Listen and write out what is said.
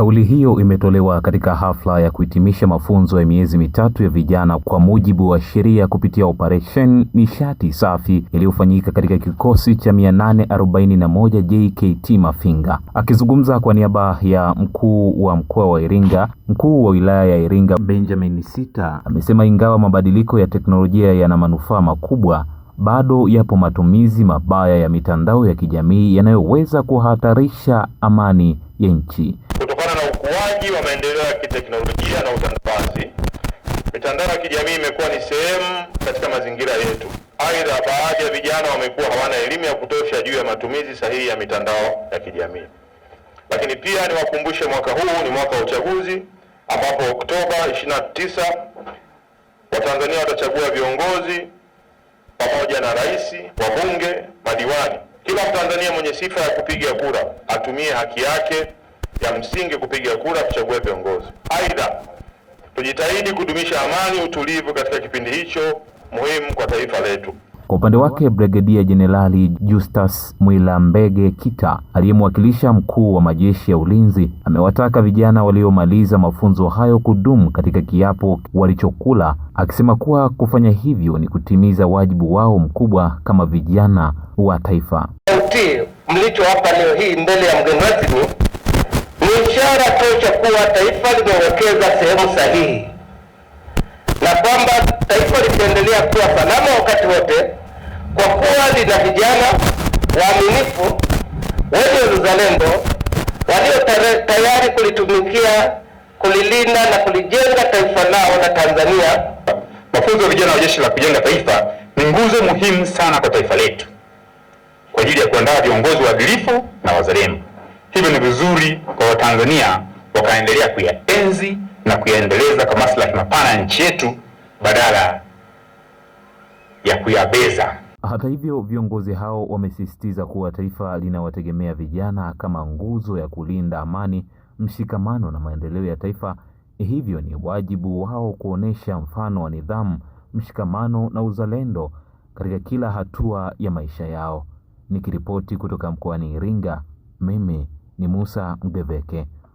Kauli hiyo imetolewa katika hafla ya kuhitimisha mafunzo ya miezi mitatu ya vijana kwa mujibu wa sheria kupitia Operation Nishati Safi iliyofanyika katika kikosi cha 841 JKT Mafinga. Akizungumza kwa niaba ya mkuu wa mkoa wa Iringa, mkuu wa wilaya ya Iringa Benjamin Sita amesema ingawa mabadiliko ya teknolojia yana manufaa makubwa, bado yapo matumizi mabaya ya mitandao ya kijamii yanayoweza kuhatarisha amani ya nchi. Kutokana na ukuaji wa maendeleo ya kiteknolojia na utandawazi, mitandao ya kijamii imekuwa ni sehemu katika mazingira yetu. Aidha, baadhi ya vijana wamekuwa hawana elimu ya kutosha juu ya matumizi sahihi ya mitandao ya kijamii. Lakini pia niwakumbushe, mwaka huu ni mwaka wa uchaguzi ambapo Oktoba 29 Watanzania watachagua viongozi pamoja na rais, wabunge, madiwani. Kila Mtanzania mwenye sifa ya kupiga kura atumie haki yake ya msingi kupiga kura kuchagua viongozi. Aidha, tujitahidi kudumisha amani, utulivu katika kipindi hicho muhimu kwa taifa letu. Kwa upande wake, Brigedia Jenerali Justus Mwilambege Kita aliyemwakilisha mkuu wa majeshi ya ulinzi amewataka vijana waliomaliza mafunzo hayo kudumu katika kiapo walichokula, akisema kuwa kufanya hivyo ni kutimiza wajibu wao mkubwa kama vijana wa taifa. Mlichowapa leo hii mbele ya mgeni rasmi ni ishara tosha kuwa taifa limewekeza sehemu sahihi na kwamba taifa litaendelea kuwa salama wakati wote, kwa kuwa lina vijana waaminifu wenye uzalendo walio tayari kulitumikia, kulilinda na kulijenga taifa lao la Tanzania. Mafunzo ya vijana wa Jeshi la Kujenga Taifa ni nguzo muhimu sana kwa taifa letu kwa ajili ya kuandaa viongozi waadilifu na wazalendo. Hivyo ni vizuri kwa Watanzania wakaendelea kuyaenzi na kuyaendeleza kwa maslahi mapana ya nchi yetu badala ya kuyabeza. Hata hivyo, viongozi hao wamesisitiza kuwa taifa linawategemea vijana kama nguzo ya kulinda amani, mshikamano na maendeleo ya taifa. Hivyo ni wajibu wao kuonesha mfano wa nidhamu, mshikamano na uzalendo katika kila hatua ya maisha yao. Nikiripoti kutoka mkoani Iringa, mimi ni Musa Mgeveke.